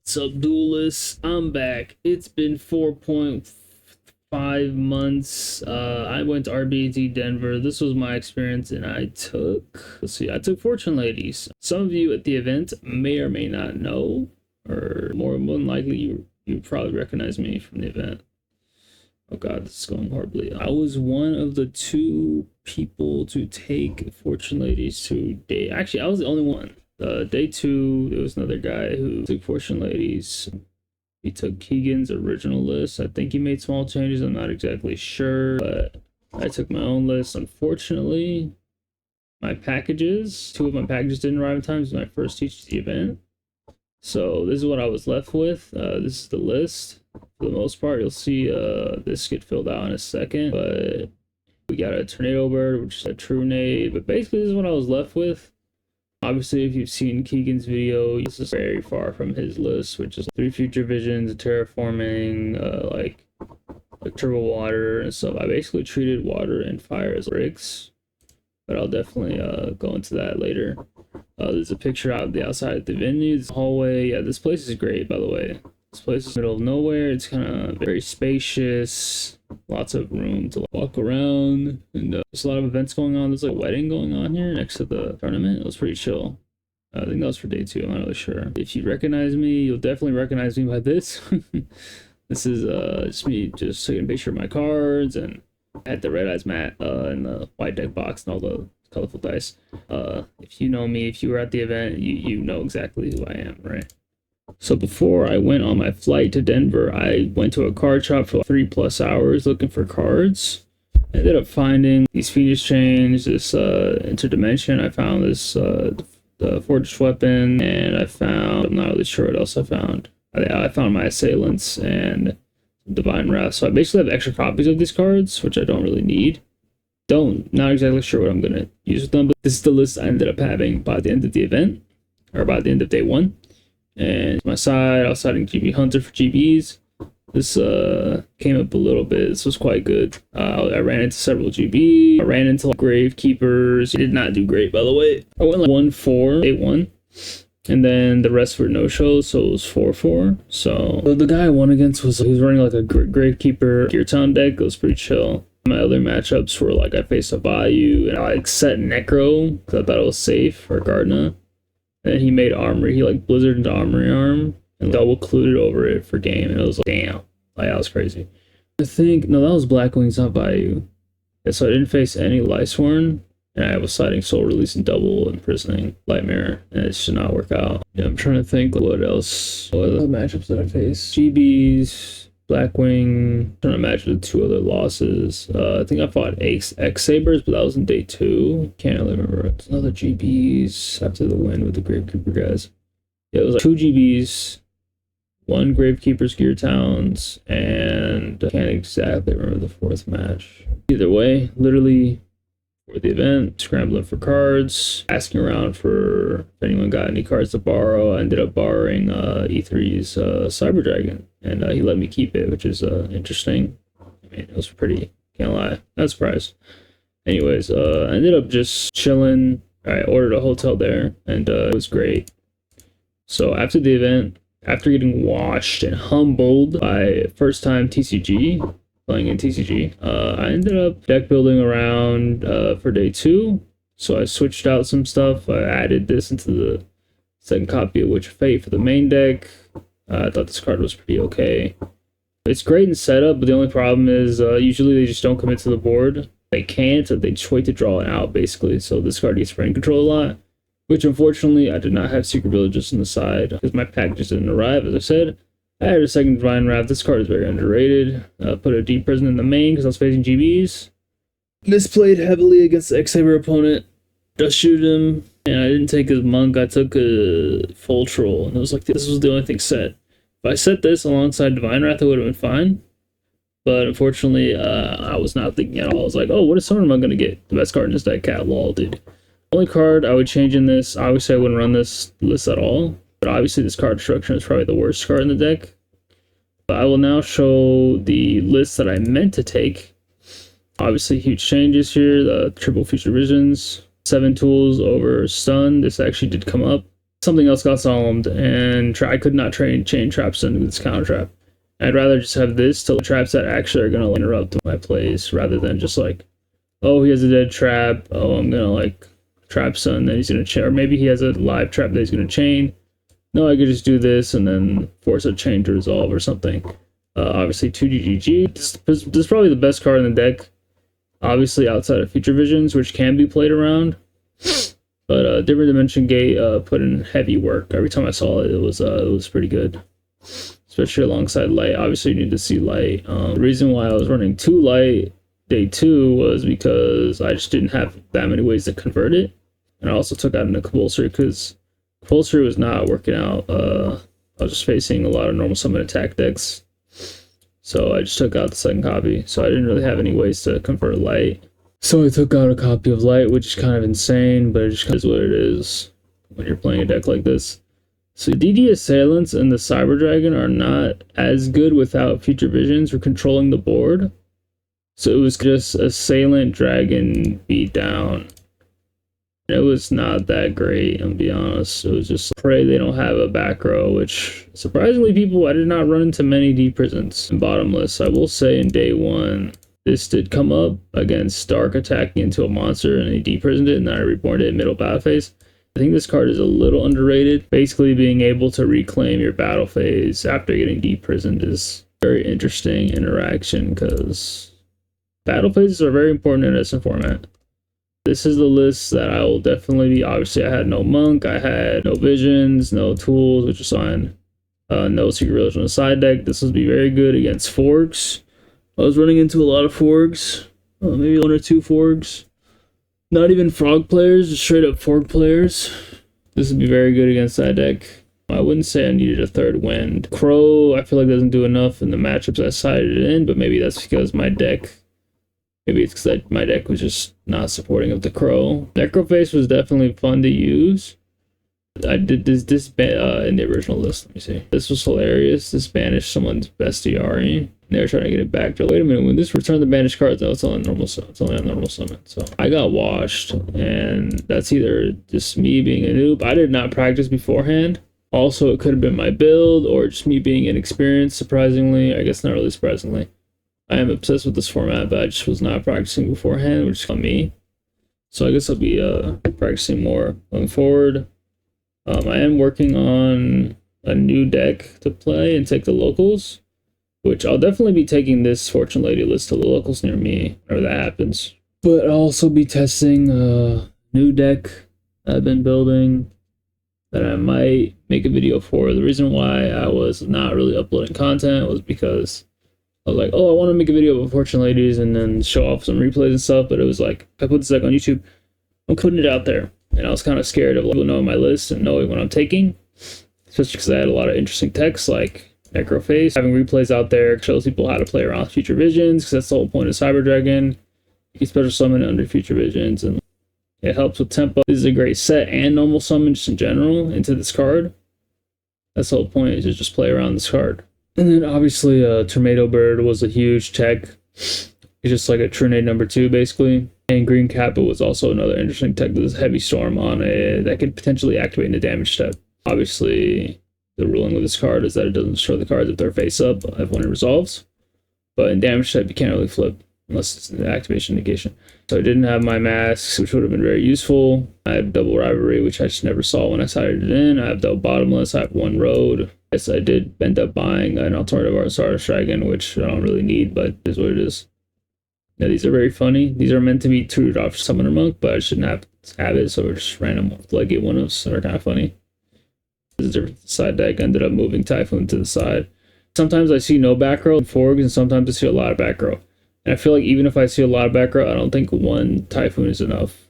What's up, duelists? I'm back. It's been 4.5 months. I went to RBET Denver. This was my experience, and I took, I took Fortune Ladies. Some of you at the event may or may not know, or more than likely, you probably recognize me from the event. Oh god, this is going horribly. I was one of the 2 people to take Fortune Ladies today. Actually, I was the only one. Day 2, there was another guy who took Fortune Ladies. He took Keegan's original list. I think he made small changes. I'm not exactly sure, but I took my own list. Unfortunately, my packages, 2 of my packages didn't arrive in time. This was my first teach the event. So this is what I was left with. This is the list. For the most part, you'll see this get filled out in a second, but we got a tornado bird, which is a true nade. But basically, this is what I was left with. Obviously, if you've seen Keegan's video, this is very far from his list, which is 3 future visions, terraforming, like turbo water and stuff. I basically treated water and fire as bricks, but I'll definitely go into that later. There's a picture out of the outside of the venue, this hallway. Yeah, this place is great, by the way. This place is in the middle of nowhere. It's kind of very spacious, lots of room to walk around, and there's a lot of events going on. There's like a wedding going on here next to the tournament. It was pretty chill. I think that was for day 2. I'm not really sure. If you recognize me, you'll definitely recognize me by this. This is just me just taking a picture of my cards, and I had the red eyes mat and the white deck box and all the colorful dice. If you know me, if you were at the event, you know exactly who I am, right? So before I went on my flight to Denver, I went to a card shop for 3+ hours looking for cards. I ended up finding these Phoenix Chains, this Interdimension. I found this the Forged Weapon, and I'm not really sure what else I found. I found my Assailants and Divine Wrath. So I basically have extra copies of these cards, which I don't really need. Not exactly sure what I'm gonna use with them, but this is the list I ended up having by the end of the event, or by the end of day 1. And my side, I was siding GB Hunter for GBs. This came up a little bit. This was quite good. I ran into several GB. I ran into Gravekeepers. It did not do great, by the way. I went like 1-4, 8-1. And then the rest were no-shows, so it was 4-4. So the guy I won against he was running like a Gravekeeper Gear Town deck. It was pretty chill. My other matchups were like I faced a Bayou, and I like set Necro because I thought it was safe, or Gardna. And he made armory. He like blizzard into armory arm and double clued over it for game. And it was like, damn, like that was crazy. I think no, that was Blackwings, not Bayou. Yeah, so I didn't face any Lightsworn, and I was siding Soul Release and double imprisoning Lightmare, and it should not work out. Yeah, I'm trying to think what else. What other matchups did I face? GBs, Blackwing. I'm trying to imagine the 2 other losses. I think I fought X Sabers, but that was in day 2. Can't really remember. It's another GBs after the win with the Gravekeeper guys. Yeah, it was like 2 GBs, 1 Gravekeeper's Gear Towns, and I can't exactly remember the 4th match. Either way, literally for the event, scrambling for cards, asking around for if anyone got any cards to borrow. I ended up borrowing E3's Cyber Dragon, and he let me keep it, which is interesting. I mean, it was pretty, can't lie, not surprised. Anyways, I ended up just chilling. I ordered a hotel there, and it was great. So after the event, after getting washed and humbled by first time TCG, playing in TCG, I ended up deck building around for day 2. So I switched out some stuff. I added this into the second copy of Witch of Fate for the main deck. I thought this card was pretty okay. It's great in setup, but the only problem is usually they just don't come into the board. They can't, or they just wait to draw it out, basically. So this card gets brain control a lot, which unfortunately I did not have Secret Villages on the side because my packages didn't arrive, as I said. I had a second Divine Wrath. This card is very underrated. Put a Deep Prison in the main because I was facing GBs. Misplayed heavily against the X-Saber opponent. Just shoot him. And I didn't take his Monk. I took a Full Troll. And it was like, this was the only thing set. If I set this alongside Divine Wrath, it would have been fine. But unfortunately, I was not thinking at all. I was like, oh, what summon am I going to get? The best card in this deck, Cat Lol, dude. Only card I would change in this, obviously I wouldn't run this list at all. But obviously this card destruction is probably the worst card in the deck. But I will now show the list that I meant to take. Obviously huge changes here. The triple future visions, 7 tools over stun. This actually did come up. something else got solemned, and I could not chain traps into this counter trap. I'd rather just have this to traps that actually are gonna interrupt my plays, rather than just like, oh, he has a dead trap, oh, I'm gonna like trap stun, then he's gonna chain, or maybe he has a live trap that he's gonna chain. No, I could just do this and then force a chain to resolve or something. Obviously 2GGG. This is probably the best card in the deck. Obviously outside of Future Visions, which can be played around. But Different Dimension Gate put in heavy work. Every time I saw it, it was pretty good. Especially alongside Light. Obviously you need to see Light. The reason why I was running 2 Light day 2 was because I just didn't have that many ways to convert it. And I also took out a compulsory because compulsory was not working out. I was just facing a lot of normal summon attack decks. So I just took out the second copy. So I didn't really have any ways to convert Light. So I took out a copy of Light, which is kind of insane, but it just is what it is when you're playing a deck like this. So DD Assailants and the Cyber Dragon are not as good without Future Visions or controlling the board. So it was just Assailant Dragon beat down. It was not that great, I'll be honest. It was just pray they don't have a back row, which surprisingly I did not run into many deep prisons in bottomless. I will say in day 1, this did come up against Dark attacking into a monster and he deprisoned it and then I reborned it in middle battle phase. I think this card is a little underrated. Basically being able to reclaim your battle phase after getting deprisoned is a very interesting interaction because battle phases are very important in SM format. This is the list that I will definitely be. Obviously, I had no Monk, I had no Visions, no Tools, which is fine. No Secret Religion on the side deck. This would be very good against Forgs. I was running into a lot of Forgs. Maybe 1 or 2 Forgs. Not even Frog players, just straight up Forg players. This would be very good against that deck. I wouldn't say I needed a third wind. Crow, I feel like doesn't do enough in the matchups I sided in, but maybe that's because my deck... Maybe it's because my deck was just not supporting of the Crow. Necroface was definitely fun to use. I did this in the original list. Let me see. This was hilarious. This banished someone's bestiary. They were trying to get it back. Wait a minute. When this returned the banished cards, no, it's only normal summon. It's only a normal summon. So I got washed, and that's either just me being a noob. I did not practice beforehand. Also, it could have been my build or just me being inexperienced. Surprisingly, I guess not really surprisingly. I am obsessed with this format, but I just was not practicing beforehand, which is on me. So I guess I'll be practicing more going forward. I am working on a new deck to play and take the locals, which I'll definitely be taking this Fortune Lady list to the locals near me, whenever that happens. But I'll also be testing a new deck I've been building that I might make a video for. The reason why I was not really uploading content was because I was like, oh, I want to make a video of Fortune Ladies and then show off some replays and stuff, but it was like, if I put this deck on YouTube, I'm putting it out there. And I was kind of scared of people knowing my list and knowing what I'm taking, especially because I had a lot of interesting texts like Necroface. Having replays out there shows people how to play around Future Visions, because that's the whole point of Cyber Dragon. You can special summon it under Future Visions, and it helps with tempo. This is a great set and normal summon just in general into this card. That's the whole point, is to just play around this card. And then obviously Tornado Bird was a huge tech. It's just like a Trinade number 2 basically. And Green Kappa was also another interesting tech. There's Heavy Storm on it that could potentially activate in the damage step. Obviously the ruling with this card is that it doesn't destroy the cards if they're face up when it resolves. But in damage step you can't really flip unless it's an activation negation. So I didn't have my masks, which would have been very useful. I have double rivalry, which I just never saw when I sided it in. I have double bottomless, I have 1 road. Yes, I did end up buying an alternative Arsaris Dragon, which I don't really need, but it is what it is. Now, these are very funny. These are meant to be tutored off Summoner Monk, but I shouldn't have it, so we're just random Legate one-offs that are kind of funny. This is a different side deck. I ended up moving Typhoon to the side. Sometimes I see no back row in Forgs, and sometimes I see a lot of back row. And I feel like even if I see a lot of back row, I don't think 1 Typhoon is enough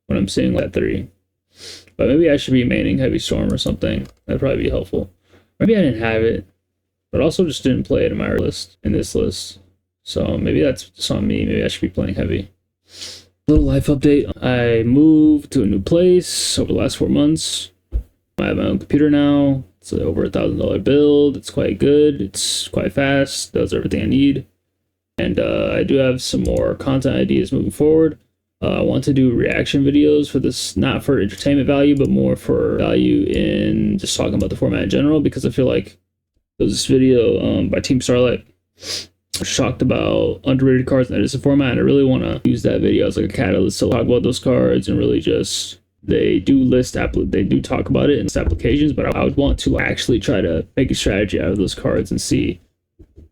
when I'm seeing that 3. But maybe I should be maining Heavy Storm or something. That'd probably be helpful. Maybe I didn't have it, but also just didn't play it in my list, in this list. So maybe that's just on me. Maybe I should be playing heavy. Little life update. I moved to a new place over the last 4 months. I have my own computer now. It's over $1,000 build. It's quite good. It's quite fast. Does everything I need. And I do have some more content ideas moving forward. I want to do reaction videos for this, not for entertainment value, but more for value in just talking about the format in general, because I feel like there was this video by Team Starlight shocked about underrated cards in the Edison format, and I really want to use that video as like a catalyst to talk about those cards and really just, they do talk about it in applications, but I would want to actually try to make a strategy out of those cards and see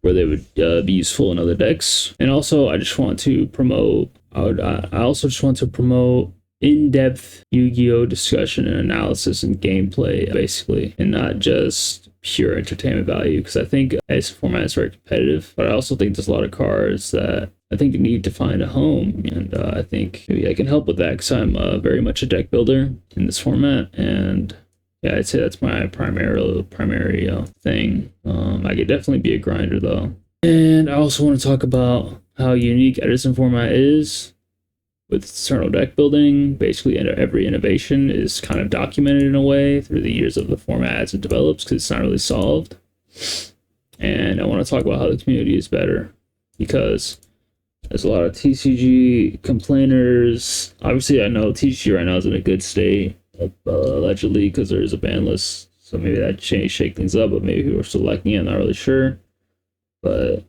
where they would be useful in other decks. And also I just want to promote, I also just want to promote in-depth Yu-Gi-Oh discussion and analysis and gameplay, basically, and not just pure entertainment value, because I think this format is very competitive, but I also think there's a lot of cards that I think need to find a home, and I think maybe I can help with that, because I'm very much a deck builder in this format, and yeah, I'd say that's my primary thing. I could definitely be a grinder though. And I also want to talk about how unique Edison format is with external deck building. Basically, every innovation is kind of documented in a way through the years of the format as it develops, because it's not really solved. And I want to talk about how the community is better, because there's a lot of TCG complainers. Obviously, I know TCG right now is in a good state, allegedly, because there is a ban list. So maybe that shake things up, but maybe people are still liking it. I'm not really sure. But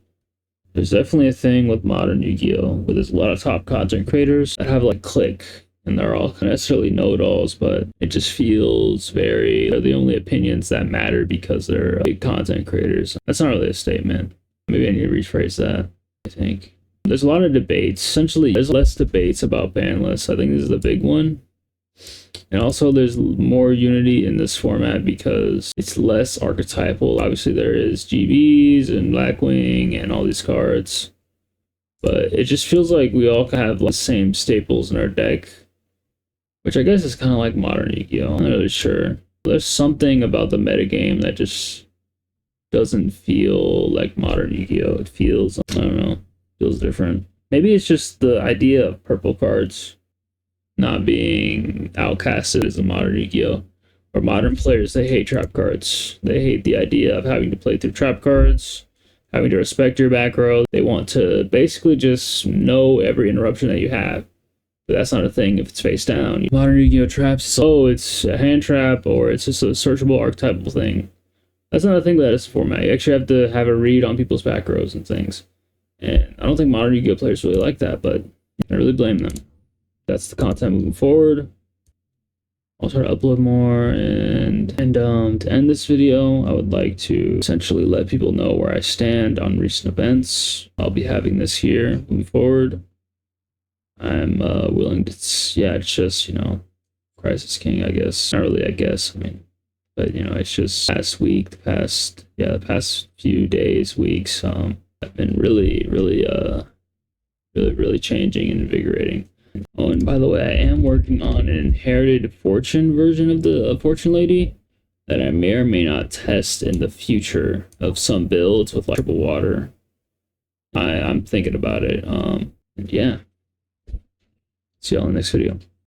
there's definitely a thing with modern Yu-Gi-Oh! Where there's a lot of top content creators that have like click, and they're all necessarily know-it-alls, but it just feels they're the only opinions that matter because they're big content creators. That's not really a statement. Maybe I need to rephrase that, I think. There's a lot of debates. Essentially, there's less debates about ban lists. I think this is the big one. And also there's more unity in this format because it's less archetypal. Obviously there is GBs and Blackwing and all these cards, but it just feels like we all have the same staples in our deck, which I guess is kind of like modern Yu-Gi-Oh! I'm not really sure. There's something about the metagame that just doesn't feel like modern Yu-Gi-Oh! It feels, I don't know, feels different. Maybe it's just the idea of purple cards not being outcasted as a modern Yu-Gi-Oh! Or modern players, they hate trap cards. They hate the idea of having to play through trap cards, having to respect your back row. They want to basically just know every interruption that you have. But that's not a thing if it's face down. Modern Yu-Gi-Oh! Traps, it's a hand trap, or it's just a searchable archetypal thing. That's not a thing that is format. You actually have to have a read on people's back rows and things. And I don't think modern Yu-Gi-Oh! Players really like that, but I really blame them. That's the content moving forward. I'll try to upload more, and to end this video, I would like to essentially let people know where I stand on recent events. I'll be having this here moving forward. I'm willing to, yeah, it's just, you know, Crisis King, I guess. Not really, I guess, I mean, but, you know, it's just the past few days, weeks, I've been really changing and invigorating. Oh, and by the way, I am working on an inherited fortune version of the Fortune Lady that I may or may not test in the future of some builds with like triple water. I'm thinking about it. And yeah. See y'all in the next video.